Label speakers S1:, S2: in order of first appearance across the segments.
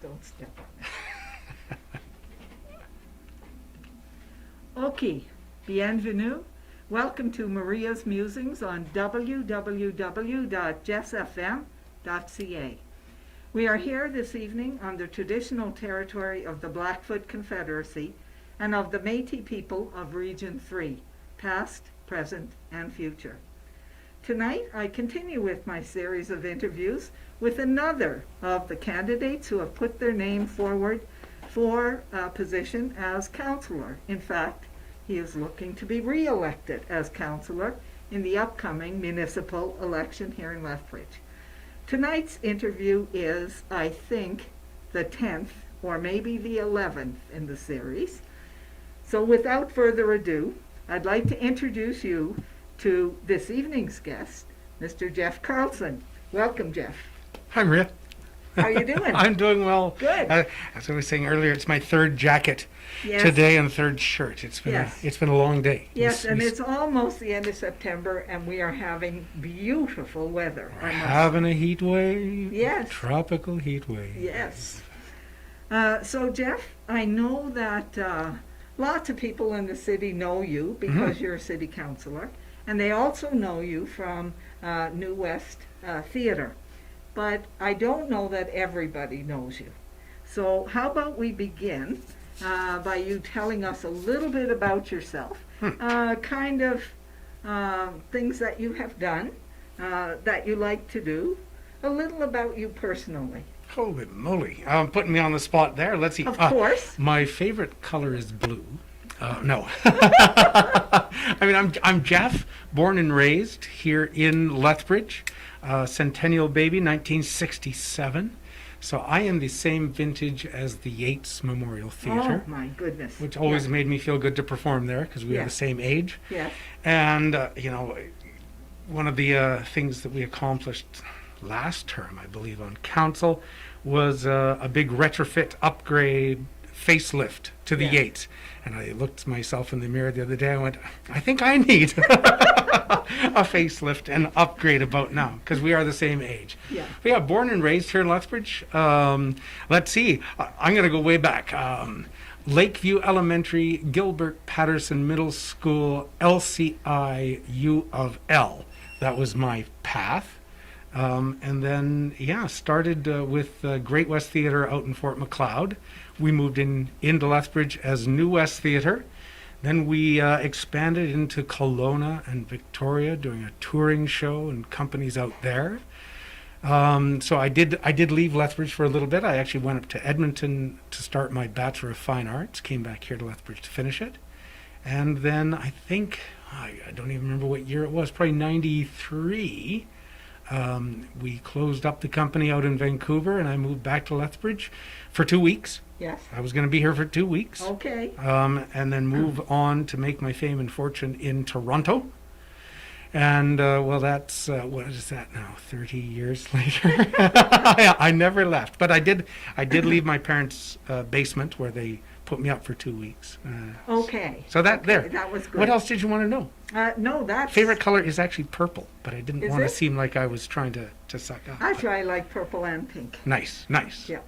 S1: don't step on it. Okay, bienvenue. Welcome to Maria's Musings on www.jessfm.ca. We are here this evening on the traditional territory of the Blackfoot Confederacy and of the Métis people of Region 3, past, present, and future. Tonight, I continue with my series of interviews with another of the candidates who have put their name forward for a position as councillor. In fact, he is looking to be re-elected as councillor in the upcoming municipal election here in Lethbridge. Tonight's interview is, I think, the 10th or maybe the 11th in the series. So without further ado, I'd like to introduce you to this evening's guest, Mr. Jeff Carlson. Welcome, Jeff.
S2: Hi, Maria.
S1: How are you doing?
S2: I'm doing well.
S1: Good.
S2: As I was saying earlier, it's my third jacket
S1: Yes.
S2: today and third shirt. It's been
S1: Yes.
S2: it's been a long day.
S1: Yes, and it's almost the end of September, and we are having beautiful weather.
S2: We're having a heat wave.
S1: Yes.
S2: Tropical heat wave.
S1: Yes. So, Jeff, I know that lots of people in the city know you because you're a city councillor, and they also know you from New West Theatre. But I don't know that everybody knows you. So how about we begin by you telling us a little bit about yourself, kind of things that you have done, that you like to do, a little about you personally.
S2: Holy moly. Putting me on the spot there. Let's see.
S1: Of course.
S2: My favorite color is blue. No. I mean, I'm Jeff, born and raised here in Lethbridge, Centennial baby, 1967. So I am the same vintage as the Yates Memorial Theatre.
S1: Oh, my goodness.
S2: Which always made me feel good to perform there because we are the same age.
S1: Yes.
S2: And, one of the things that we accomplished last term, I believe, on council was a big retrofit upgrade facelift to the Yates. And I looked myself in the mirror the other day. I went, I think I need a facelift and upgrade about now because we are the same age.
S1: Yeah.
S2: But yeah, born and raised here in Lethbridge. Let's see. I'm going to go way back. Lakeview Elementary, Gilbert Patterson Middle School, LCI U of L. That was my path. And then, started with Great West Theatre out in Fort Macleod. We moved into Lethbridge as New West Theatre. Then we expanded into Kelowna and Victoria, doing a touring show and companies out there. So I did leave Lethbridge for a little bit. I actually went up to Edmonton to start my Bachelor of Fine Arts, came back here to Lethbridge to finish it. And then I think, I don't even remember what year it was, probably 93. We closed up the company out in Vancouver, and I moved back to Lethbridge for 2 weeks.
S1: Yes.
S2: I was going to be here for 2 weeks.
S1: Okay.
S2: And then move on to make my fame and fortune in Toronto. And, that's, what is that now, 30 years later? I never left. But I did leave my parents' basement where they put me up for 2 weeks.
S1: Okay.
S2: So there.
S1: That was good.
S2: What else did you want to know?
S1: No, that's...
S2: Favorite color is actually purple, but I didn't want to
S1: it?
S2: seem like I was trying to suck up.
S1: Actually, I like purple and pink.
S2: Nice.
S1: Yeah.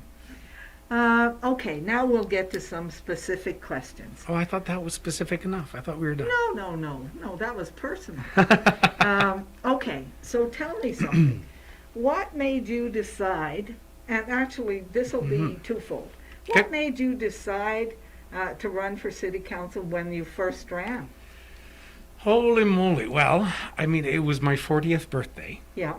S1: Okay, now we'll get to some specific questions.
S2: Oh, I thought that was specific enough. I thought we were done.
S1: No, that was personal. Okay, so tell me something. What made you decide, and actually this will be twofold, what made you decide to run for city council when you first ran?
S2: Holy moly. Well, I mean, it was my 40th birthday.
S1: Yeah.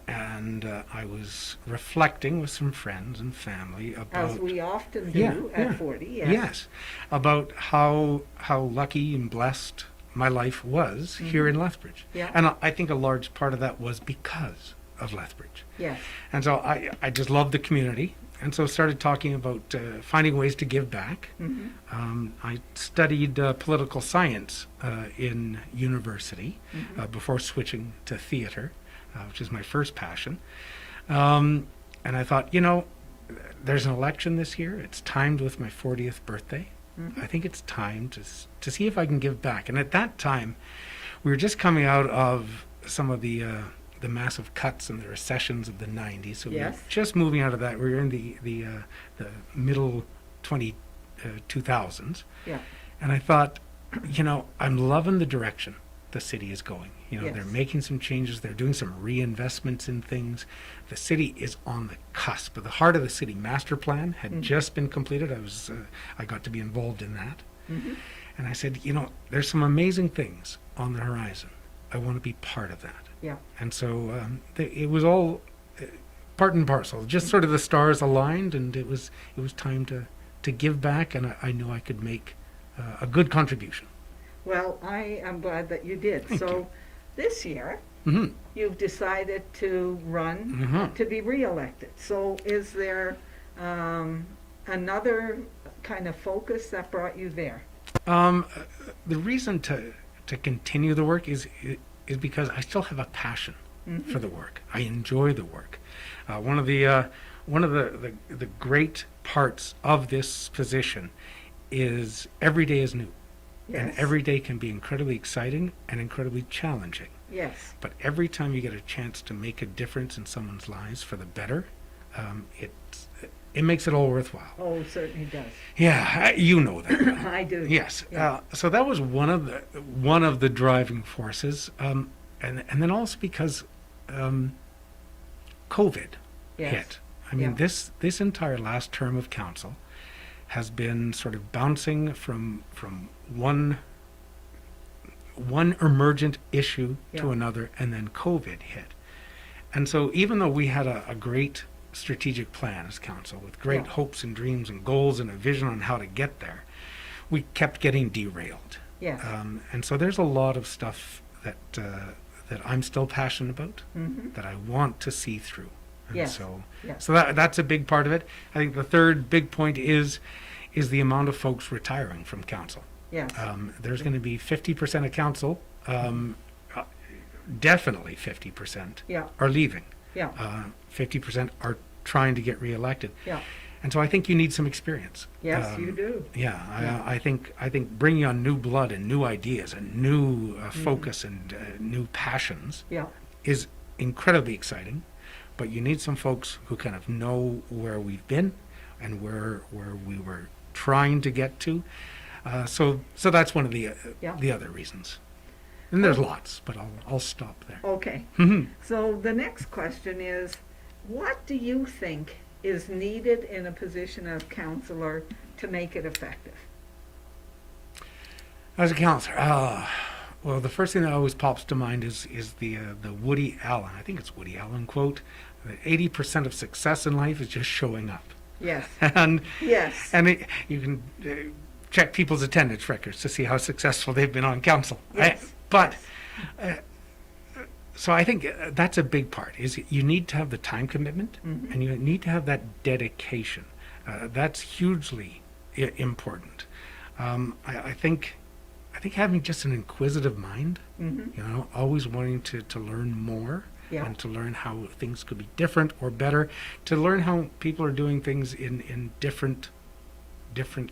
S2: And I was reflecting with some friends and family about...
S1: As we often do at 40, yes.
S2: Yes. About how lucky and blessed my life was here in Lethbridge.
S1: Yeah.
S2: And I think a large part of that was because of Lethbridge.
S1: Yes.
S2: And so I just loved the community. And so started talking about finding ways to give back. I studied political science in university before switching to theater, which is my first passion. And I thought, there's an election this year. It's timed with my 40th birthday. I think it's time to see if I can give back. And at that time, we were just coming out of some of the the massive cuts and the recessions of the 90s. So
S1: Yes.
S2: we're just moving out of that. We're in the middle 2000s.
S1: Yeah.
S2: And I thought, I'm loving the direction the city is going.
S1: Yes.
S2: They're making some changes. They're doing some reinvestments in things. The city is on the cusp. The Heart of the City master plan had just been completed. I got to be involved in that.
S1: Mm-hmm.
S2: And I said, there's some amazing things on the horizon. I want to be part of that.
S1: Yeah.
S2: And so it was all part and parcel. Just sort of the stars aligned, and it was time to give back, and I knew I could make a good contribution.
S1: Well, I am glad that you did.
S2: Thank
S1: So
S2: you.
S1: this year,
S2: Hmm.
S1: you've decided to run
S2: Mhm.
S1: to be reelected. So is there another kind of focus that brought you there?
S2: The reason to continue the work is because I still have a passion for the work. I enjoy the work. One of the great parts of this position is every day is new. And
S1: Yes.
S2: every day can be incredibly exciting and incredibly challenging.
S1: Yes.
S2: But every time you get a chance to make a difference in someone's lives for the better, it makes it all worthwhile.
S1: Oh, it certainly does.
S2: Yeah, you know that.
S1: I do.
S2: Yes.
S1: Yeah.
S2: So that was one of the driving forces, and then also because COVID
S1: Yes.
S2: hit. I mean,
S1: Yeah.
S2: this entire last term of council has been sort of bouncing from one emergent issue to
S1: Yeah.
S2: another, and then COVID hit. And so even though we had a great strategic plan as council with great
S1: Yeah.
S2: hopes and dreams and goals and a vision on how to get there, we kept getting derailed.
S1: Yes.
S2: And so there's a lot of stuff that I'm still passionate about,
S1: Mm-hmm.
S2: that I want to see through. And
S1: Yes.
S2: so
S1: Yes.
S2: so that's a big part of it. I think the third big point is the amount of folks retiring from council.
S1: Yes.
S2: There's going to be 50% of council, definitely 50%
S1: Yeah.
S2: are leaving.
S1: Yeah.
S2: 50% are trying to get reelected.
S1: Yeah.
S2: And so I think you need some experience.
S1: Yes, you do.
S2: Yeah,
S1: Yeah.
S2: I think bringing on new blood and new ideas and new focus and new passions
S1: Yeah.
S2: is incredibly exciting. But you need some folks who kind of know where we've been and where we were trying to get to. So that's one of the
S1: Yeah.
S2: the other reasons. And there's lots, but I'll stop there.
S1: Okay.
S2: Mhm.
S1: So the next question is, what do you think is needed in a position of counselor to make it effective?
S2: As a counselor, well, the first thing that always pops to mind is the Woody Allen. I think it's Woody Allen quote that 80% of success in life is just showing up.
S1: Yes.
S2: And
S1: Yes.
S2: you can check people's attendance records to see how successful they've been on council.
S1: Yes.
S2: But
S1: Yes.
S2: so I think that's a big part. Is you need to have the time commitment,
S1: Mhm.
S2: and you need to have that dedication. That's hugely important. I think having just an inquisitive mind,
S1: Mm-hmm.
S2: always wanting to learn more.
S1: Yeah.
S2: And to learn how things could be different or better, to learn how people are doing things in different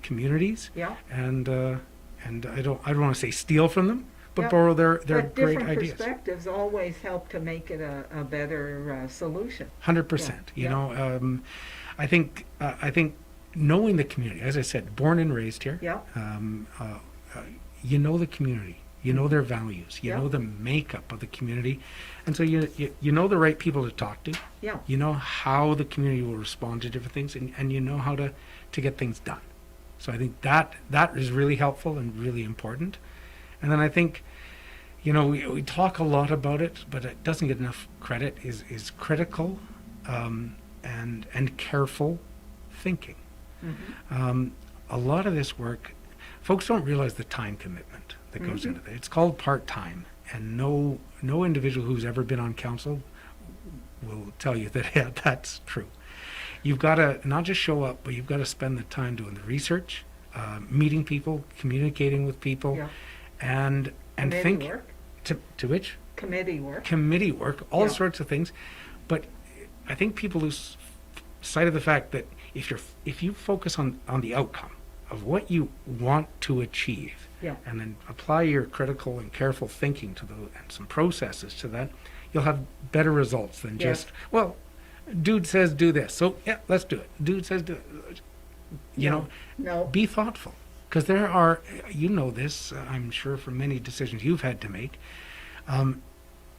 S2: communities,
S1: Yeah.
S2: and I don't want to say steal from them, but
S1: Yeah.
S2: borrow their
S1: But
S2: great
S1: different
S2: ideas.
S1: perspectives always help to make it a better solution.
S2: 100%.
S1: Yeah.
S2: I think knowing the community, as I said, born and raised here.
S1: Yeah.
S2: You know the community. You know their values. You
S1: Yeah.
S2: know the makeup of the community, and so you know the right people to talk to.
S1: Yeah.
S2: You know how the community will respond to different things, and you know how to get things done. So I think that is really helpful and really important. And then I think, we talk a lot about it, but it doesn't get enough credit, is critical and careful thinking.
S1: Mm-hmm.
S2: A lot of this work, folks don't realize the time commitment that goes
S1: Mhm.
S2: into it. It's called part-time, and no individual who's ever been on council will tell you that that's true. You've got to not just show up, but you've got to spend the time doing the research, meeting people, communicating with people,
S1: Yeah.
S2: and
S1: Committee
S2: think
S1: work.
S2: to which
S1: Committee work.
S2: committee work, all
S1: Yeah.
S2: sorts of things. But I think people lose sight of the fact that if you focus on the outcome of what you want to achieve,
S1: Yeah.
S2: and then apply your critical and careful thinking to those and some processes to that, you'll have better results than
S1: Yes.
S2: just, well, dude says do this, so yeah, let's do it. Dude says do it. You know,
S1: No.
S2: be thoughtful. Because there are, you know this, I'm sure from many decisions you've had to make.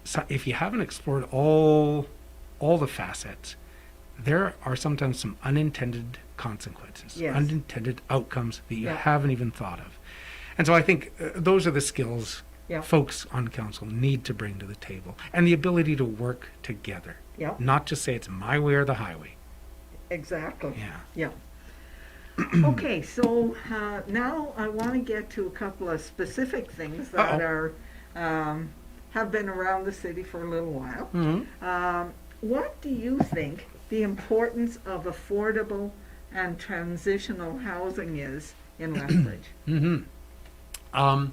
S2: So if you haven't explored all the facets, there are sometimes some unintended consequences,
S1: Yes.
S2: unintended outcomes that you
S1: Yeah.
S2: haven't even thought of. And so I think those are the skills
S1: Yeah.
S2: folks on council need to bring to the table, and the ability to work together,
S1: Yeah.
S2: not just say it's my way or the highway.
S1: Exactly.
S2: Yeah.
S1: Yeah. Okay, so now I want to get to a couple of specific things that
S2: Uh-oh.
S1: are have been around the city for a little while.
S2: Mm-hmm.
S1: What do you think the importance of affordable and transitional housing is in Lethbridge?
S2: Mm-hmm. Well,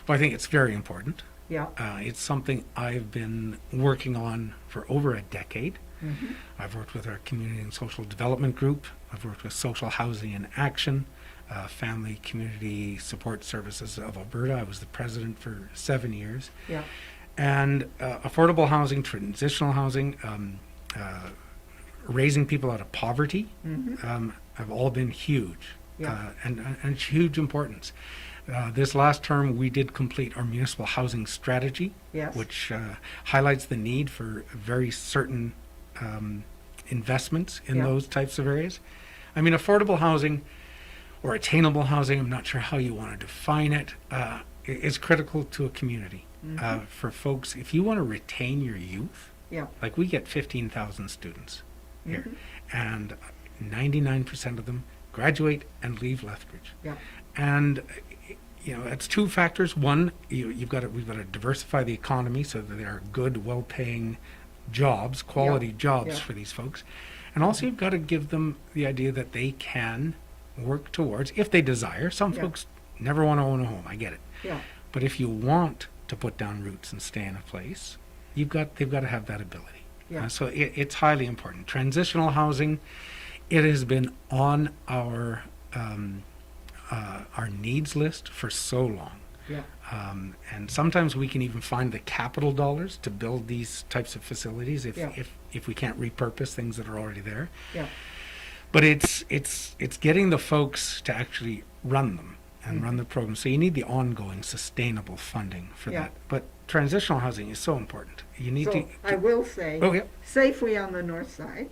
S2: I think it's very important.
S1: Yeah.
S2: It's something I've been working on for over a decade.
S1: Mm-hmm.
S2: I've worked with our Community and Social Development Group. I've worked with Social Housing in Action, Family Community Support Services of Alberta. I was the president for 7 years.
S1: Yeah.
S2: And affordable housing, transitional housing, raising people out of poverty
S1: Mm-hmm.
S2: have all been huge,
S1: Yeah.
S2: and huge importance. This last term, we did complete our municipal housing strategy,
S1: Yes.
S2: which highlights the need for very certain investments in
S1: Yeah.
S2: those types of areas. I mean, affordable housing or attainable housing, I'm not sure how you want to define it, is critical to a community.
S1: Mhm.
S2: For folks, if you want to retain your youth,
S1: Yeah.
S2: like we get 15,000 students here,
S1: Mhm.
S2: and 99% of them graduate and leave Lethbridge.
S1: Yeah.
S2: And you know, it's two factors. One, we've got to diversify the economy so that there are good, well-paying jobs, quality jobs
S1: Yeah.
S2: for these folks. And also you've got to give them the idea that they can work towards, if they desire. Some
S1: Yeah.
S2: folks never want to own a home, I get it.
S1: Yeah.
S2: But if you want to put down roots and stay in a place, they've got to have that ability.
S1: Yeah.
S2: So it's highly important. Transitional housing, it has been on our needs list for so long.
S1: Yeah.
S2: And sometimes we can even find the capital dollars to build these types of facilities
S1: Yeah.
S2: if we can't repurpose things that are already there.
S1: Yeah.
S2: But it's getting the folks to actually run them and run the program. So you need the ongoing sustainable funding for
S1: Yeah.
S2: that. But transitional housing is so important. You need
S1: So
S2: to.
S1: I will say,
S2: Oh, yeah.
S1: Safeway on the north side,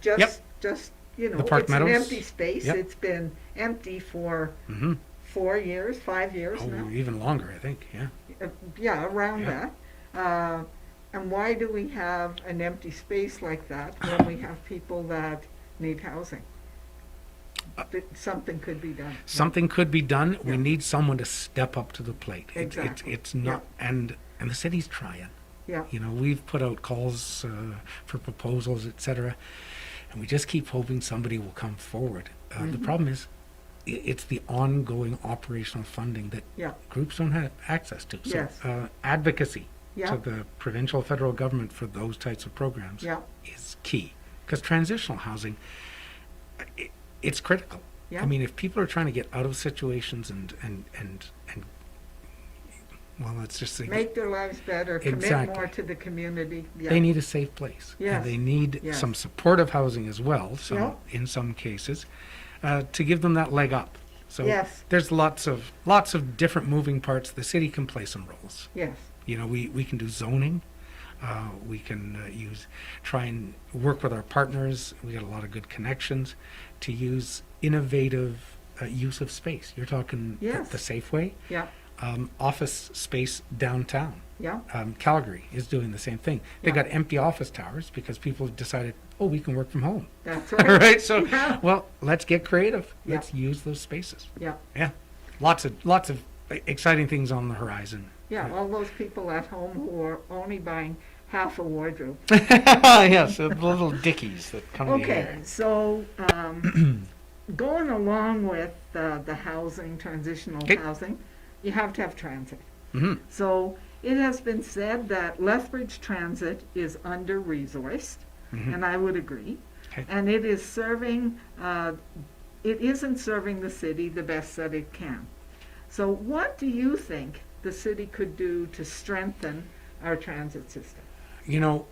S1: just,
S2: Yep.
S1: you know,
S2: The Park
S1: it's
S2: Meadows?
S1: an empty space.
S2: Yep.
S1: It's been empty for
S2: Hmm.
S1: 4 years, 5 years
S2: Oh,
S1: now.
S2: even longer, I think. Yeah.
S1: Yeah, around
S2: Yeah.
S1: that. And why do we have an empty space like that when we have people that need housing? Something could be done.
S2: Something could be done. We
S1: Yeah.
S2: need someone to step up to the plate.
S1: Exactly.
S2: It's not, and the city's trying.
S1: Yeah.
S2: You know, we've put out calls for proposals, etc., and we just keep hoping somebody will come forward. The
S1: Mhm.
S2: problem is, it's the ongoing operational funding that
S1: Yeah.
S2: groups don't have access to. So,
S1: Yes.
S2: advocacy
S1: Yeah.
S2: to the provincial, federal government for those types of programs
S1: Yeah.
S2: is key. Because transitional housing, it's critical.
S1: Yeah.
S2: I mean, if people are trying to get out of situations and well, let's just say
S1: Make their lives better, commit
S2: Exactly.
S1: more to the community. Yeah.
S2: they need a safe place.
S1: Yes.
S2: And they need
S1: Yes.
S2: some supportive housing as well,
S1: Yeah.
S2: in some cases, to give them that leg up. So
S1: Yes.
S2: there's lots of different moving parts. The city can play some roles.
S1: Yes.
S2: You know, we can do zoning. We can try and work with our partners. We got a lot of good connections to use innovative use of space. You're talking
S1: Yes.
S2: the Safeway,
S1: Yeah.
S2: office space downtown.
S1: Yeah.
S2: Calgary is doing the same thing. They've
S1: Yeah.
S2: got empty office towers because people have decided, oh, we can work from home.
S1: That's
S2: All
S1: right.
S2: right, so
S1: Yeah.
S2: well, let's get creative.
S1: Yeah.
S2: Let's use those spaces.
S1: Yeah.
S2: Yeah, lots of exciting things on the horizon.
S1: Yeah. All those people at home who are only buying half a wardrobe.
S2: Yes, the little dickies that come
S1: Okay,
S2: together.
S1: so going along with the housing, transitional
S2: Okay.
S1: housing, you have to have transit.
S2: Hmm.
S1: So it has been said that Lethbridge Transit is under-resourced,
S2: Mhm.
S1: and I would agree.
S2: Okay.
S1: And it is serving, it isn't serving the city the best that it can. So what do you think the city could do to strengthen our transit system?
S2: You know,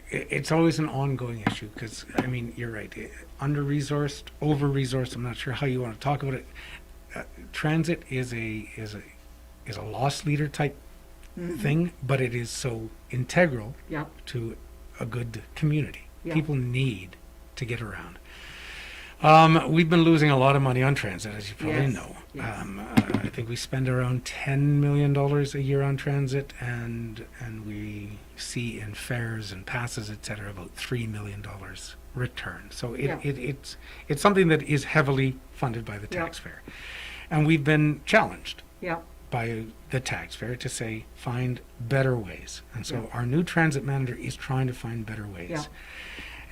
S2: it's always an ongoing issue because, I mean, you're right. Under-resourced, over-resourced, I'm not sure how you want to talk about it. Transit is a loss leader type thing, but it is so integral
S1: Yep.
S2: to a good community.
S1: Yeah.
S2: People need to get around. We've been losing a lot of money on transit, as you probably
S1: Yes,
S2: know.
S1: yes.
S2: I think we spend around $10 million a year on transit, and we see in fares and passes, et cetera, about $3 million return. So
S1: Yeah.
S2: it's something that is heavily funded by the
S1: Yeah.
S2: taxpayer. And we've been challenged
S1: Yeah.
S2: by the taxpayer to say, find better ways. And so
S1: Yeah.
S2: our new transit manager is trying to find better ways.
S1: Yeah.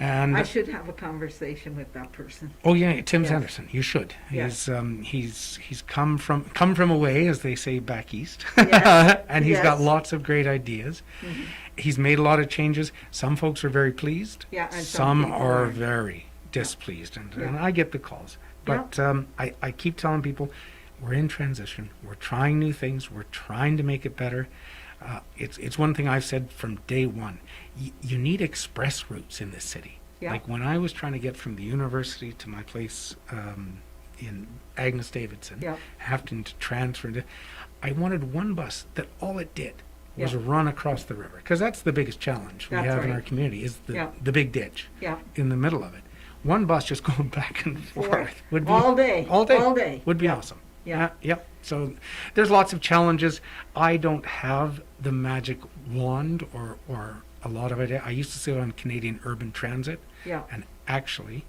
S2: And
S1: I should have a conversation with that person.
S2: oh yeah, Tim
S1: Yes.
S2: Sanderson, you should.
S1: Yes.
S2: He's come from away, as they say back east,
S1: Yes.
S2: and he's got
S1: Yes.
S2: lots of great ideas.
S1: Mhm.
S2: He's made a lot of changes. Some folks are very pleased.
S1: Yeah, and
S2: some
S1: people
S2: are
S1: aren't.
S2: very displeased, and
S1: Yeah.
S2: I get the calls. But I keep telling people, we're in transition. We're trying new things. We're trying to make it better. It's one thing I've said from day one. You need express routes in this city.
S1: Yeah.
S2: Like when I was trying to get from the university to my place in Agnes Davidson,
S1: Yeah.
S2: having to transfer, I wanted one bus that all it did was
S1: Yeah.
S2: run across the river, because that's the biggest challenge we
S1: That's
S2: have in
S1: right.
S2: our community is
S1: Yeah.
S2: the big ditch
S1: Yeah.
S2: in the middle of it. One bus just going back and forth would be
S1: All day.
S2: all day,
S1: All day.
S2: would be
S1: Yeah.
S2: awesome.
S1: Yeah.
S2: Yep. So there's lots of challenges. I don't have the magic wand or a lot of it. I used to sit on Canadian Urban Transit,
S1: Yeah.
S2: and actually,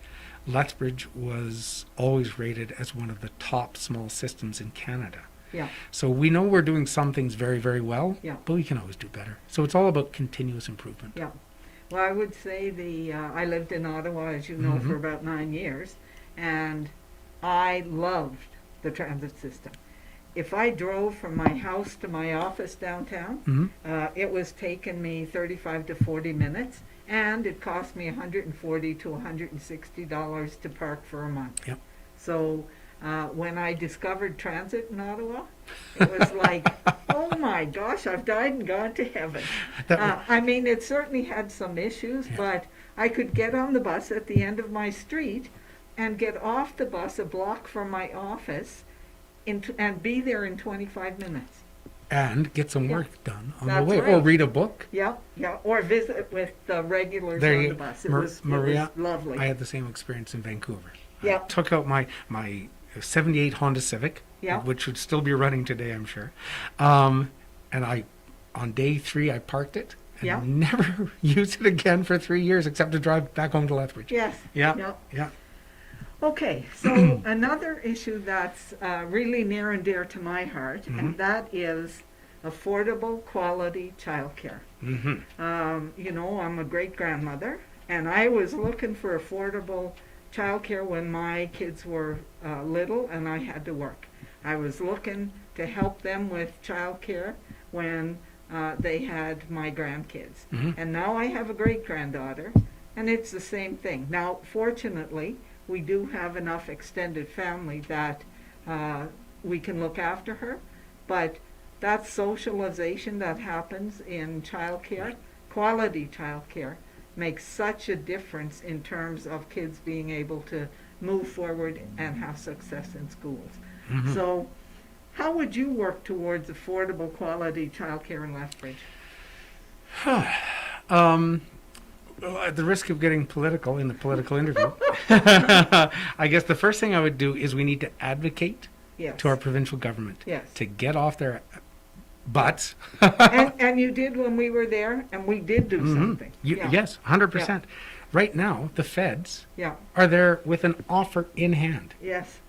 S2: Lethbridge was always rated as one of the top small systems in Canada.
S1: Yeah.
S2: So we know we're doing some things very, very well,
S1: Yeah.
S2: but we can always do better. So it's all about continuous improvement.
S1: Yeah. Well, I would say I lived in Ottawa, as you know, for
S2: Mhm.
S1: about 9 years, and I loved the transit system. If I drove from my house to my office downtown,
S2: Mhm.
S1: it was taking me 35 to 40 minutes, and it cost me $140 to $160 to park for a month.
S2: Yep.
S1: So when I discovered transit in Ottawa, it was like, oh my gosh, I've died and gone to heaven.
S2: That-
S1: I mean, it certainly had some issues,
S2: Yeah.
S1: but I could get on the bus at the end of my street and get off the bus a block from my office and be there in 25 minutes.
S2: and get some
S1: Yeah.
S2: work done on
S1: That's
S2: the way, or
S1: right.
S2: read a book.
S1: Yeah, yeah, or visit with the regulars
S2: There
S1: on
S2: you-
S1: the bus. It
S2: Mar-
S1: was
S2: Maria,
S1: lovely.
S2: I had the same experience in Vancouver.
S1: Yeah.
S2: I took out my 78 Honda Civic,
S1: Yeah.
S2: which would still be running today, I'm sure. And on day 3, I parked it and
S1: Yeah.
S2: never used it again for 3 years, except to drive back home to Lethbridge.
S1: Yes.
S2: Yeah.
S1: Yeah.
S2: Yeah.
S1: Okay, so another issue that's really near and dear to my heart, and that is affordable quality childcare.
S2: Mm-hmm.
S1: You know, I'm a great grandmother, and I was looking for affordable childcare when my kids were little and I had to work. I was looking to help them with childcare when they had my grandkids.
S2: Mhm.
S1: And now I have a great granddaughter, and it's the same thing. Now, fortunately, we do have enough extended family that we can look after her, but that socialization that happens in childcare, quality childcare, makes such a difference in terms of kids being able to move forward and have success in schools.
S2: Mhm.
S1: So, how would you work towards affordable quality childcare in Lethbridge?
S2: Well, at the risk of getting political in the political interview, I guess the first thing I would do is we need to advocate
S1: Yes.
S2: to our provincial government
S1: Yes.
S2: to get off their butts.
S1: And you did when we were there, and we did do
S2: Mhm.
S1: something. Yeah.
S2: Yes, 100%. Right now, the feds
S1: Yeah.
S2: are there with an offer in hand.
S1: Yes.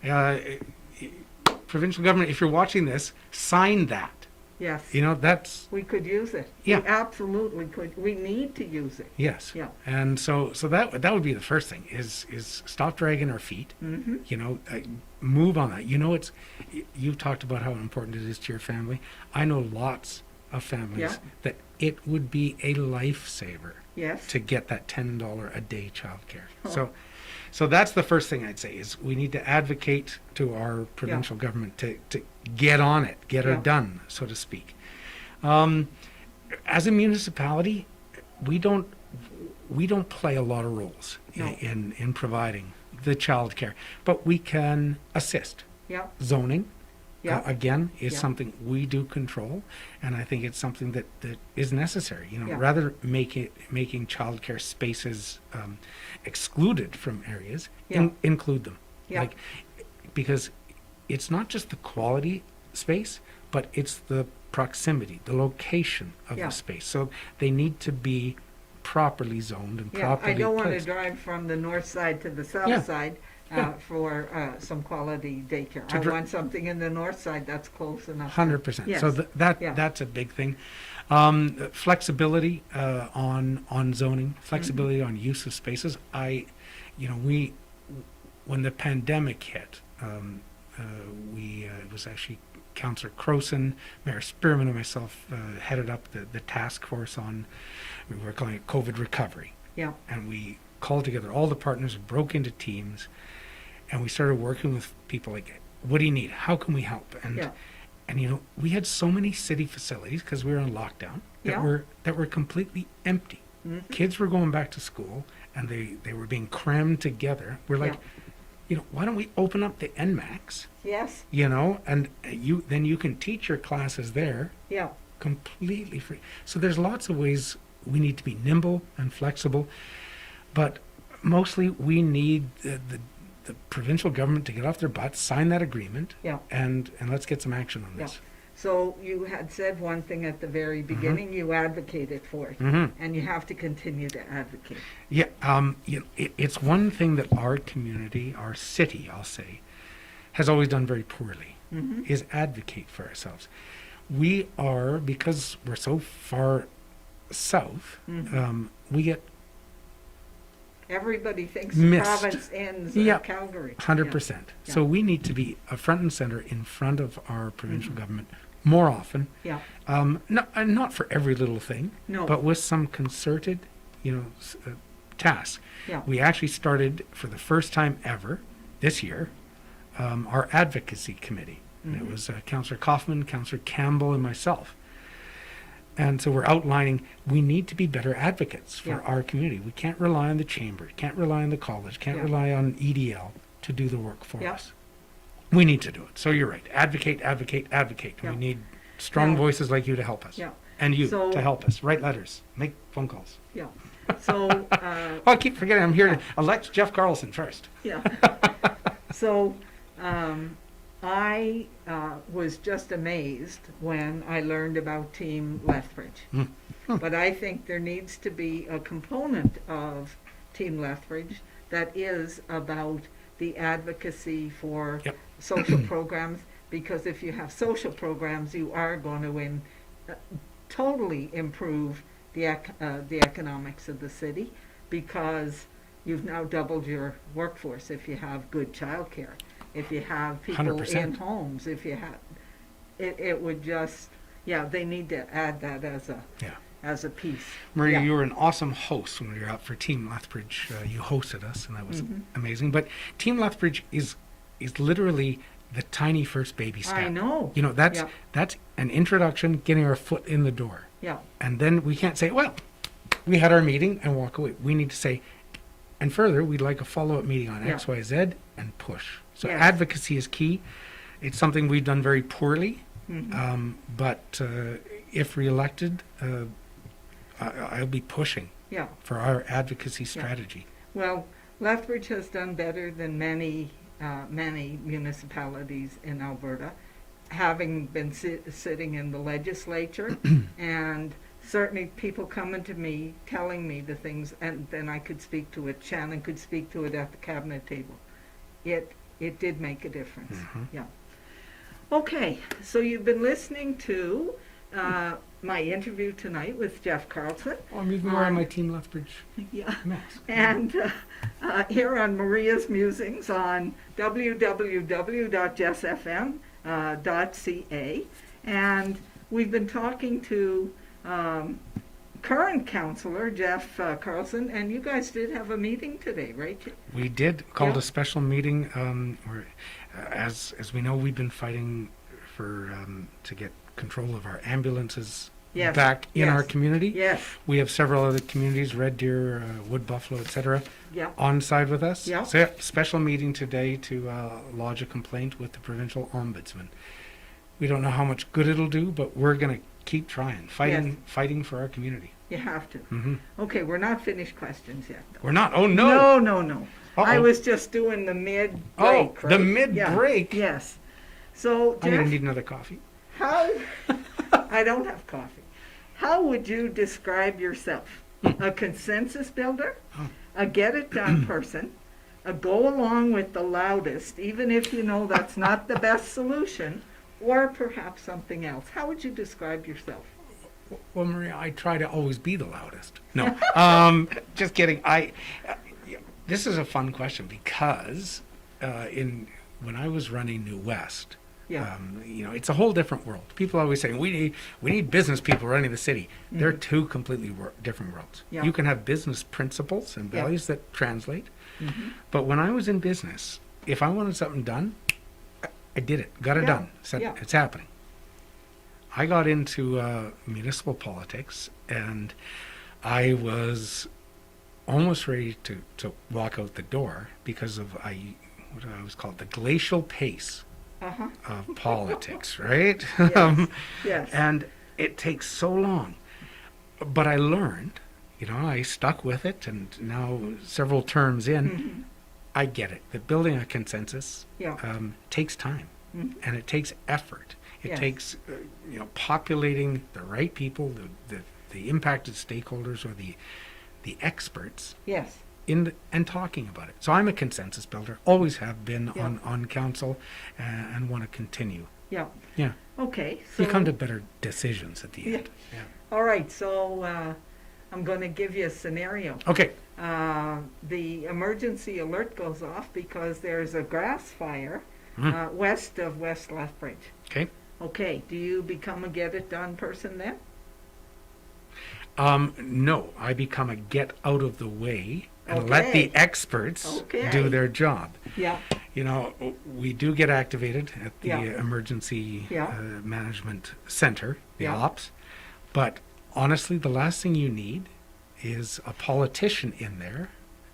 S2: Provincial government, if you're watching this, sign that.
S1: Yes.
S2: You know, that's,
S1: We could use it.
S2: Yeah.
S1: We absolutely could. We need to use it.
S2: yes.
S1: Yeah.
S2: And so that would be the first thing is stop dragging our feet.
S1: Mm-hmm.
S2: You know, move on that. You know, you've talked about how important it is to your family. I know lots of families
S1: Yeah.
S2: that it would be a lifesaver
S1: Yes.
S2: to get that $10 a day childcare.
S1: Oh.
S2: So that's the first thing I'd say is we need to advocate to our provincial government to get on it, get her
S1: Yeah.
S2: done, so to speak. as a municipality, we don't play a lot of roles
S1: No.
S2: in providing the childcare, but we can assist.
S1: Yeah,
S2: Zoning,
S1: yeah,
S2: again, is
S1: Yeah.
S2: something we do control, and I think it's something that is necessary.
S1: Yeah.
S2: Rather making childcare spaces excluded from areas,
S1: Yeah.
S2: include them.
S1: Yeah.
S2: Because it's not just the quality space, but it's the proximity, the location of
S1: Yeah.
S2: the space. So they need to be properly zoned and
S1: yeah.
S2: properly
S1: I don't want to
S2: placed.
S1: drive from the north side to the south
S2: Yeah.
S1: side
S2: Yeah.
S1: for some quality daycare.
S2: To
S1: I
S2: dri-
S1: want something in the north side that's close enough.
S2: 100%.
S1: Yes.
S2: So
S1: Yeah.
S2: that's a big thing. Flexibility on zoning, flexibility on use of spaces. When the pandemic hit, it was actually Councillor Croson, Mayor Spearman, and myself headed up the task force we were calling it COVID recovery.
S1: Yeah,
S2: And we called together all the partners, broke into teams, and we started working with people like, what do you need? How can we help?
S1: yeah,
S2: And we had so many city facilities because we were on lockdown
S1: Yeah.
S2: that were completely empty.
S1: Mhm.
S2: Kids were going back to school and they were being crammed together. We're like, why don't we open up the NMAX,
S1: yes,
S2: and then you can teach your classes there
S1: yeah,
S2: completely free. So there's lots of ways we need to be nimble and flexible, but mostly we need the provincial government to get off their butts, sign that agreement,
S1: yeah.
S2: and let's get some action on
S1: Yeah.
S2: this.
S1: So you had said one thing at the very beginning, you advocated for it,
S2: Mm-hmm.
S1: and you have to continue to advocate.
S2: Yeah, it's one thing that our community, our city, I'll say, has always done very poorly,
S1: Mhm.
S2: is advocate for ourselves. We are, because we're so far south,
S1: Mhm.
S2: we get
S1: Everybody thinks the
S2: Missed.
S1: province ends
S2: Yeah.
S1: at Calgary.
S2: 100%.
S1: Yeah.
S2: So we need to be a front and center in front of our provincial government more often.
S1: Yeah,
S2: Not for every little thing,
S1: no,
S2: but with some concerted, tasks.
S1: yeah,
S2: We actually started for the first time ever this year our advocacy committee. And it
S1: Mhm.
S2: was Councillor Kaufman, Councillor Campbell, and myself. And so we're outlining we need to be better advocates for
S1: Yeah.
S2: our community. We can't rely on the chamber, can't rely on the college, can't
S1: Yeah.
S2: rely on EDL to do the work for
S1: Yeah.
S2: us. We need to do it. So you're right. Advocate, advocate, advocate.
S1: Yeah.
S2: We need strong
S1: Now-
S2: voices like you to help us.
S1: yeah,
S2: And you
S1: So-
S2: to help us. Write letters. Make phone calls.
S1: yeah. So,
S2: Oh, I keep forgetting I'm here to elect Jeff Carlson first.
S1: yeah. So, I was just amazed when I learned about Team Lethbridge.
S2: Hmm.
S1: But I think there needs to be a component of Team Lethbridge that is about the advocacy for
S2: Yep.
S1: social programs, because if you have social programs, you are going to totally improve the economics of the city, because you've now doubled your workforce if you have good childcare, if you have people
S2: 100%.
S1: in homes, if you have, it would just, they need to add that
S2: Yeah.
S1: as a piece.
S2: Maria,
S1: Yeah.
S2: you were an awesome host when we were out for Team Lethbridge. You hosted us, and that was
S1: Mhm.
S2: amazing. But Team Lethbridge is literally the tiny first baby step.
S1: I know.
S2: That's
S1: Yeah.
S2: that's an introduction, getting our foot in the door.
S1: Yeah,
S2: And then we can't say, well, we had our meeting and walk away. We need to say, and further, we'd like a follow-up meeting on
S1: Yeah.
S2: X, Y, Z, and push. So
S1: Yes.
S2: advocacy is key. It's something we've done very poorly,
S1: mhm,
S2: but if reelected, I'll be pushing
S1: yeah.
S2: for our advocacy strategy.
S1: Well, Lethbridge has done better than many municipalities in Alberta, having been sitting in the legislature, and certainly people coming to me, telling me the things, and then I could speak to it. Shannon could speak to it at the cabinet table. It did make a difference.
S2: Mhm.
S1: Yeah. Okay, so you've been listening to my interview tonight with Jeff Carlson.
S2: Oh, I'm even wearing my Team Lethbridge
S1: Yeah.
S2: mask.
S1: And here on Maria's Musings on www.jessfm.ca. And we've been talking to current councillor Jeff Carlson, and you guys did have a meeting today, right?
S2: We did called
S1: Yeah.
S2: a special meeting. Where, as we know, we've been fighting for to get control of our ambulances
S1: Yes.
S2: back in our
S1: Yes.
S2: community.
S1: Yes.
S2: We have several other communities, Red Deer, Wood Buffalo, etc.,
S1: Yeah.
S2: on side with us.
S1: Yeah.
S2: So, special meeting today to lodge a complaint with the provincial ombudsman. We don't know how much good it'll do, but we're going to keep trying, fighting for our community.
S1: You have to.
S2: Hmm.
S1: Okay, we're not finished questions yet, though.
S2: We're not. Oh no!
S1: No.
S2: Uh-oh.
S1: I was just doing the mid-break,
S2: Oh,
S1: right?
S2: the mid-break.
S1: Yeah. Yes. So,
S2: I'm going
S1: Jeff,
S2: to need another coffee.
S1: how... I don't have coffee. How would you describe yourself? A consensus builder?
S2: Oh.
S1: A get-it-done person? A go-along with the loudest, even if you know that's not the best solution? Or perhaps something else? How would you describe yourself?
S2: Well, Maria, I try to always be the loudest. No, just kidding. This is a fun question because when I was running New West,
S1: Yeah.
S2: it's a whole different world. People always say we need business people running the city. They're two completely different worlds.
S1: Yeah.
S2: You can have business principles and
S1: Yeah.
S2: values that translate,
S1: Mm-hmm.
S2: but when I was in business, if I wanted something done, I did it. Got it
S1: Yeah.
S2: done. Said
S1: Yeah.
S2: it's happening. I got into municipal politics, and I was almost ready to walk out the door because of what I was called the glacial pace
S1: Uh-huh.
S2: of politics, right?
S1: Yes. Yes.
S2: And it takes so long. But I learned, I stuck with it, and now several terms in,
S1: Mhm.
S2: I get it. That building a consensus
S1: Yeah.
S2: takes time,
S1: Mhm.
S2: and it takes effort. It
S1: Yes.
S2: takes, populating the right people, the impacted stakeholders, or the experts
S1: Yes.
S2: and talking about it. So I'm a consensus builder. Always have been
S1: Yeah.
S2: on council, and want to continue.
S1: Yeah.
S2: Yeah.
S1: Okay. So
S2: You come to better decisions at the
S1: Yeah.
S2: end. Yeah.
S1: all right. So I'm going to give you a scenario.
S2: Okay.
S1: The emergency alert goes off because there's a grass fire
S2: Mm.
S1: west of West Lethbridge.
S2: Okay.
S1: Okay. Do you become a get-it-done person then?
S2: No, I become a get out of the way and let
S1: Okay.
S2: the experts
S1: Okay.
S2: do their job.
S1: Yeah.
S2: We do get activated at the
S1: Yeah.
S2: emergency
S1: Yeah.
S2: management center, the
S1: Yeah.
S2: ops. But honestly, the last thing you need is a politician in there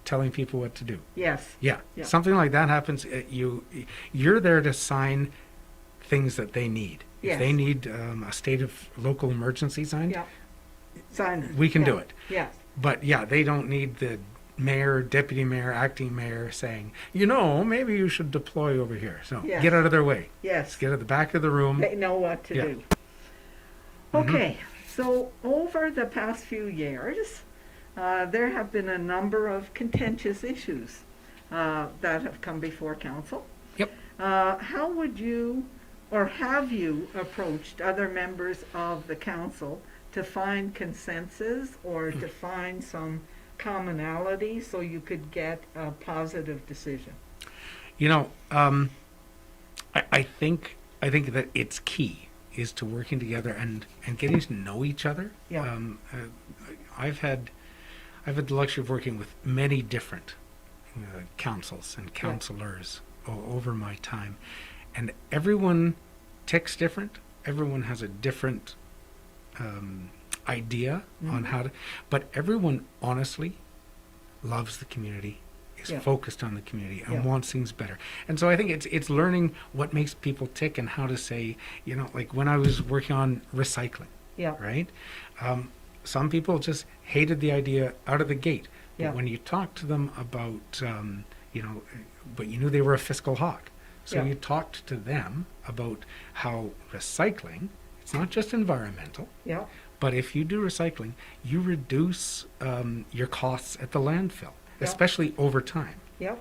S2: telling people what to do.
S1: Yes.
S2: Yeah,
S1: Yeah.
S2: something like that happens. You're there to sign things that they need.
S1: Yes.
S2: If they need a state of local emergency signed,
S1: Yeah. Sign it.
S2: we can
S1: Yeah.
S2: do it.
S1: Yes.
S2: But yeah, they don't need the mayor, deputy mayor, acting mayor saying, maybe you should deploy over here. So
S1: Yes.
S2: get out of their way.
S1: Yes.
S2: Get at the back of the room.
S1: They know what to
S2: Yeah.
S1: do. Okay, so over the past few years, there have been a number of contentious issues that have come before council.
S2: Yep.
S1: How would you, or have you approached other members of the council to find consensus or to find some commonality so you could get a positive decision?
S2: I think that it's key is to working together and getting to know each other.
S1: Yeah.
S2: I've had the luxury of working with many different councils and councillors over my time, and everyone ticks different. Everyone has a different idea on how to, but everyone honestly loves the community, is
S1: Yeah.
S2: focused on the community, and
S1: Yeah.
S2: wants things better. And so I think it's learning what makes people tick and how to say, like when I was working on recycling,
S1: Yeah.
S2: right? Some people just hated the idea out of the gate. But
S1: Yeah.
S2: when you talk to them about, but you knew they were a fiscal hawk. So
S1: Yeah.
S2: you talked to them about how recycling, it's not just environmental,
S1: Yeah.
S2: but if you do recycling, you reduce your costs at the landfill,
S1: Yeah.
S2: especially over time.
S1: Yeah.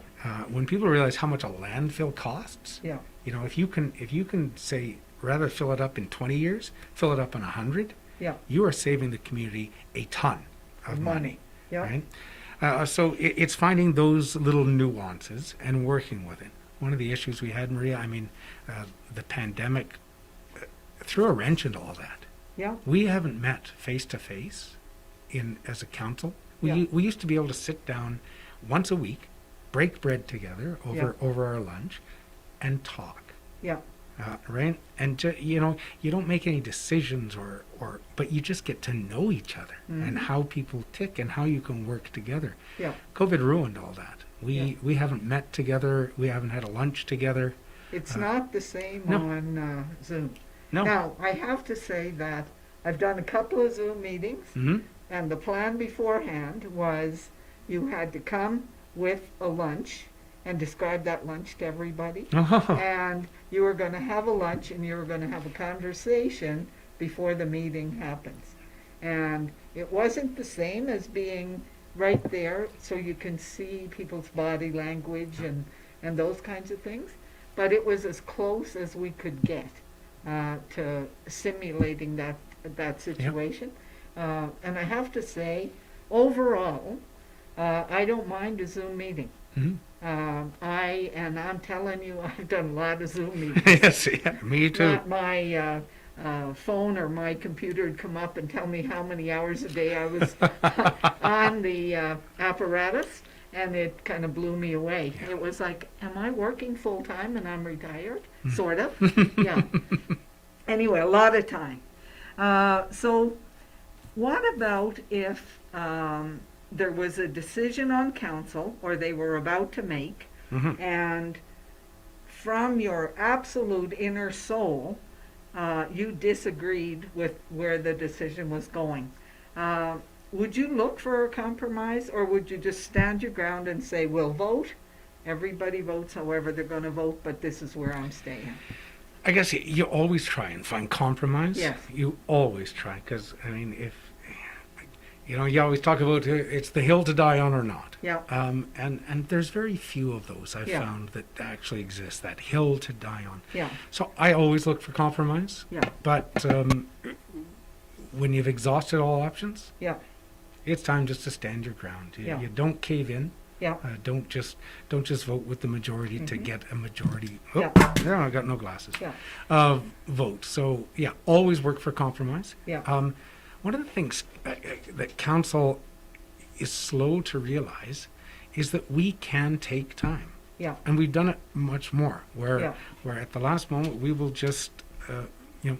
S2: When people realize how much a landfill costs,
S1: Yeah.
S2: if you can say rather fill it up in 20 years, fill it up in 100,
S1: Yeah.
S2: you are saving the community a ton of money,
S1: Yeah.
S2: right? So it's finding those little nuances and working with it. One of the issues we had, Maria, the pandemic threw a wrench into all that.
S1: Yeah.
S2: We haven't met face to face as a council. We used to be able to sit down once a week, break bread together over our lunch, and talk.
S1: Yeah.
S2: right? And you don't make any decisions but you just get to know each other and how people tick and how you can work together.
S1: Yeah.
S2: COVID ruined all that. We haven't met together. We haven't had a lunch together.
S1: It's not the same
S2: no.
S1: on Zoom.
S2: No.
S1: Now, I have to say that I've done a couple of Zoom meetings,
S2: Mm-hmm.
S1: and the plan beforehand was you had to come with a lunch and describe that lunch to everybody.
S2: Oh.
S1: And you were going to have a lunch and you were going to have a conversation before the meeting happens. And it wasn't the same as being right there so you can see people's body language and those kinds of things, but it was as close as we could get to simulating that situation. And I have to say, overall, I don't mind a Zoom meeting.
S2: Mm-hmm.
S1: I'm telling you, I've done a lot of Zoom meetings.
S2: Yes, yeah, me too.
S1: My phone or my computer would come up and tell me how many hours a day I was on the apparatus, and it kind of blew me away.
S2: Yeah.
S1: It was like, am I working full time and I'm retired? Sort of. Yeah. Anyway, a lot of time. So what about if there was a decision on council, or they were about to make,
S2: Mm-hmm.
S1: and from your absolute inner soul, you disagreed with where the decision was going? Would you look for a compromise, or would you just stand your ground and say, we'll vote, everybody votes however they're going to vote, but this is where I'm staying?
S2: I guess you always try and find compromise.
S1: Yes.
S2: You always try, because, I mean, if, you always talk about it's the hill to die on or not.
S1: Yeah.
S2: And there's very few of those I've
S1: Yeah.
S2: found that actually exist, that hill to die on.
S1: Yeah.
S2: So I always look for compromise.
S1: Yeah.
S2: But when you've exhausted all options,
S1: Yeah.
S2: it's time just to stand your ground.
S1: Yeah.
S2: You don't cave in.
S1: Yeah.
S2: Don't just vote with the majority to get a majority. Oh,
S1: Yeah.
S2: no, I got no glasses.
S1: Yeah.
S2: Vote. So yeah, always work for compromise.
S1: Yeah.
S2: One of the things that council is slow to realize is that we can take time,
S1: Yeah.
S2: and we've done it much more. Where
S1: Yeah.
S2: where at the last moment we will just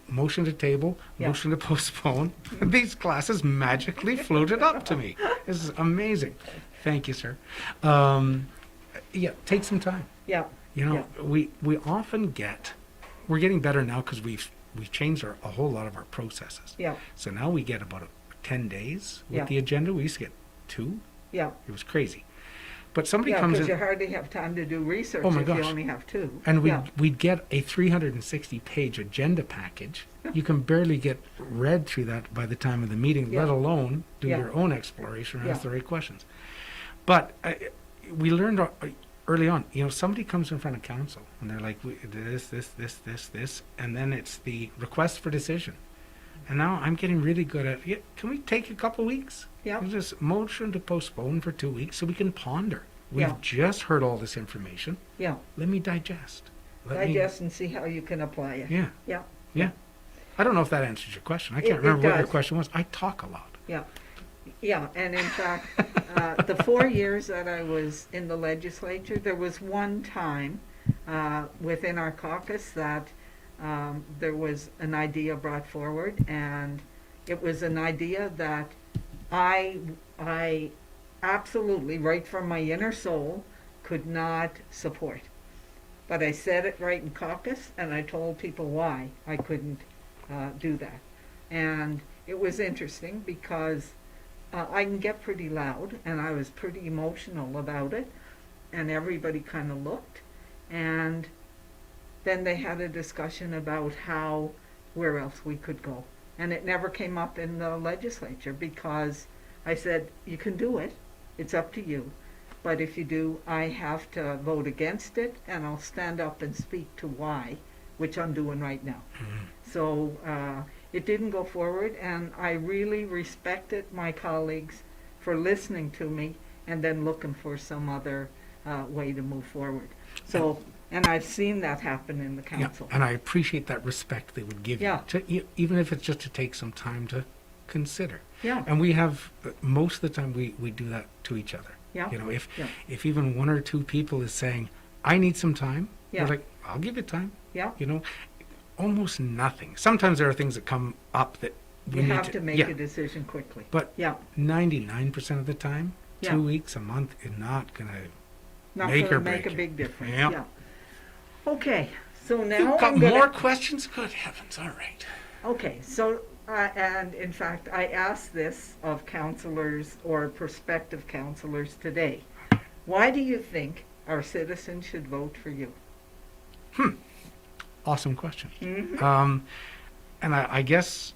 S2: motion to table,
S1: Yeah.
S2: motion to postpone. These classes magically floated up to me. This is amazing. Thank you, sir. Yeah, take some time.
S1: Yeah.
S2: We often we're getting better now because we've changed a whole lot of our processes.
S1: Yeah.
S2: So now we get about 10 days with
S1: Yeah.
S2: the agenda. We used to get 2.
S1: Yeah.
S2: It was crazy. But somebody
S1: Yeah,
S2: comes
S1: because you
S2: in,
S1: hardly have time to do research
S2: Oh my
S1: if you
S2: gosh.
S1: only have 2.
S2: and
S1: Yeah.
S2: we'd get a 360-page agenda package. You can barely get read through that by the time of the meeting,
S1: Yeah.
S2: let alone do
S1: Yeah.
S2: your own exploration or ask
S1: Yeah.
S2: the right questions. But we learned early on, somebody comes in front of council and they're like, this, and then it's the request for decision. And now I'm getting really good at, can we take a couple weeks?
S1: Yeah.
S2: Just motion to postpone for 2 weeks so we can ponder. We've
S1: Yeah.
S2: just heard all this information.
S1: Yeah.
S2: Let me digest. Let me-
S1: Digest and see how you can apply it.
S2: Yeah.
S1: Yeah.
S2: Yeah. I don't know if that answers your question. I
S1: It-
S2: can't
S1: it
S2: remember what your
S1: does.
S2: question was. I talk a lot.
S1: Yeah. Yeah, and in fact, the 4 years that I was in the legislature, there was one time within our caucus that there was an idea brought forward, and it was an idea that I absolutely, right from my inner soul, could not support. But I said it right in caucus, and I told people why I couldn't do that. And it was interesting because I can get pretty loud, and I was pretty emotional about it, and everybody kind of looked. And then they had a discussion about where else we could go. And it never came up in the legislature because I said, you can do it, it's up to you. But if you do, I have to vote against it, and I'll stand up and speak to why, which I'm doing right now. So it didn't go forward, and I really respected my colleagues for listening to me and then looking for some other way to move forward. So, and I've seen that happen in the council.
S2: Yeah, and I appreciate that respect they would give
S1: Yeah.
S2: you, even if it's just to take some time to consider.
S1: Yeah.
S2: And we have, most of the time, we do that to each other.
S1: Yeah.
S2: If
S1: Yeah.
S2: if even 1 or 2 people is saying, I need some time,
S1: Yeah.
S2: you're like, I'll give you time.
S1: Yeah.
S2: You know, almost nothing. Sometimes there are things that come up that we
S1: You
S2: need
S1: have to make
S2: yeah.
S1: a decision quickly.
S2: But
S1: Yeah.
S2: 99% of the time,
S1: Yeah.
S2: 2 weeks, a month is not going to
S1: Not
S2: make
S1: going to
S2: or
S1: make
S2: break
S1: a
S2: it.
S1: big difference.
S2: Yeah.
S1: Yeah. Okay. So now
S2: You've got
S1: I'm gonna,
S2: more questions? Good heavens. All right.
S1: Okay. So and in fact, I asked this of counselors or prospective counselors today. Why do you think our citizens should vote for you?
S2: Awesome question.
S1: Mm-hmm.
S2: And I guess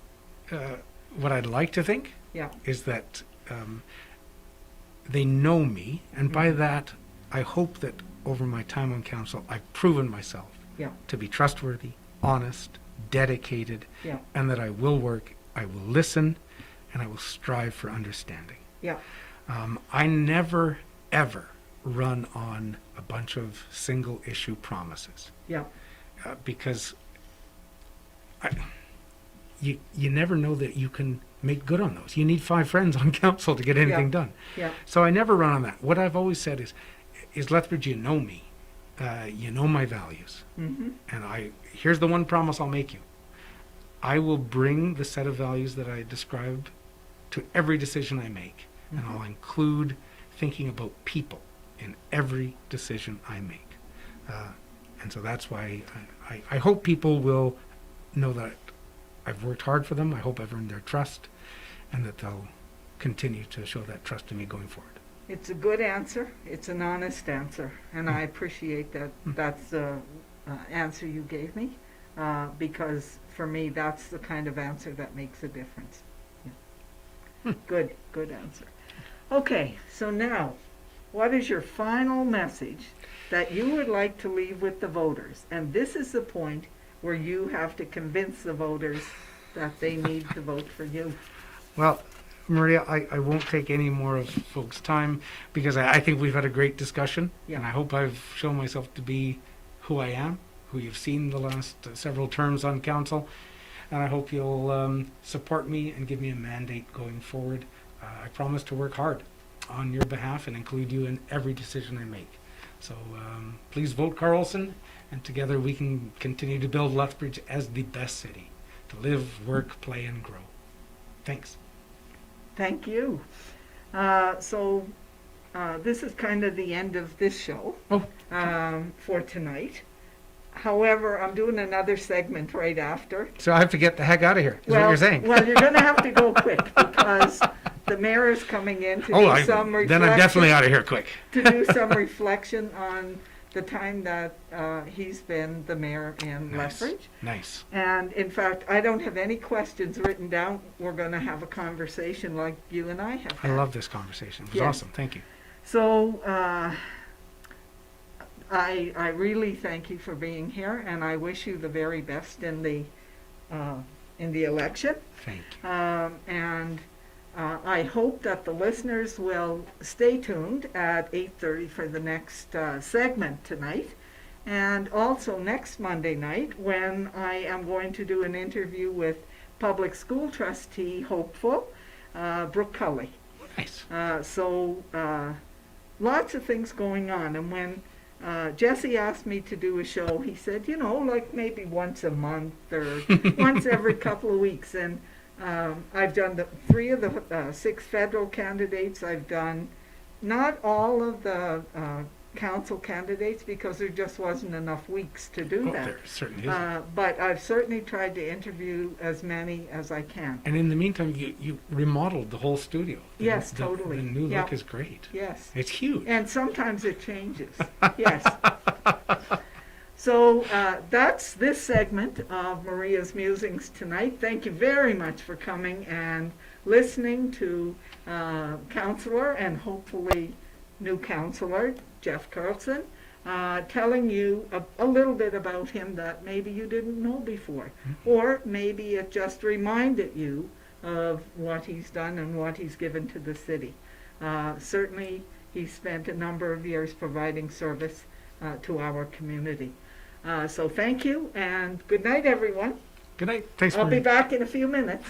S2: what I'd like to think
S1: Yeah.
S2: is that they know me, and by that, I hope that over my time on council, I've proven myself
S1: Yeah.
S2: to be trustworthy, honest, dedicated,
S1: Yeah.
S2: and that I will work, I will listen, and I will strive for understanding.
S1: Yeah.
S2: I never, ever run on a bunch of single issue promises
S1: Yeah.
S2: because you never know that you can make good on those. You need 5 friends on council to get anything
S1: Yeah.
S2: done.
S1: Yeah.
S2: So I never run on that. What I've always said is Lethbridge, you know me. You know my values.
S1: Mm-hmm.
S2: And here's the one promise I'll make you. I will bring the set of values that I described to every decision I make. And I'll include thinking about people in every decision I make. And so that's why I hope people will know that I've worked hard for them. I hope I've earned their trust, and that they'll continue to show that trust in me going forward.
S1: It's a good answer. It's an honest answer, and I appreciate that. That's the answer you gave me, because for me, that's the kind of answer that makes a difference. Yeah. Good answer. Okay, so now, what is your final message that you would like to leave with the voters? And this is the point where you have to convince the voters that they need to vote for you.
S2: Well, Maria, I won't take any more of folks' time because I think we've had a great discussion.
S1: Yeah.
S2: And I hope I've shown myself to be who I am, who you've seen the last several terms on council. And I hope you'll support me and give me a mandate going forward. I promise to work hard on your behalf and include you in every decision I make. So please vote Carlson, and together we can continue to build Lethbridge as the best city to live, work, play, and grow. Thanks.
S1: Thank you. So this is kind of the end of this show for tonight. However, I'm doing another segment right after.
S2: So I have to get the heck out of here, is what you're saying.
S1: Well, you're going to have to go quick because the mayor is coming in to do some reflection.
S2: Then I'm definitely out of here quick.
S1: To do some reflection on the time that he's been the mayor in Lethbridge.
S2: Nice.
S1: And in fact, I don't have any questions written down. We're going to have a conversation like you and I have had.
S2: I love this conversation. It was awesome. Thank you.
S1: So I really thank you for being here, and I wish you the very best in the election.
S2: Thank you.
S1: And I hope that the listeners will stay tuned at 8:30 for the next segment tonight, and also next Monday night when I am going to do an interview with public school trustee hopeful Brooke Cully.
S2: Nice.
S1: So lots of things going on, and when Jesse asked me to do a show, he said, like maybe once a month or once every couple of weeks. And I've done 3 of the 6 federal candidates. I've done not all of the council candidates because there just wasn't enough weeks to do that.
S2: There certainly is.
S1: But I've certainly tried to interview as many as I can.
S2: And in the meantime, you remodeled the whole studio.
S1: Yes, totally.
S2: The new look is great.
S1: Yes.
S2: It's huge.
S1: And sometimes it changes. Yes. So that's this segment of Maria's Musings tonight. Thank you very much for coming and listening to Councillor and hopefully new Councillor Jeff Carlson telling you a little bit about him that maybe you didn't know before. Or maybe it just reminded you of what he's done and what he's given to the city. Certainly he's spent a number of years providing service to our community. So thank you, and good night, everyone.
S2: Good night. Thanks,
S1: I'll be
S2: Maria.
S1: back in a few minutes.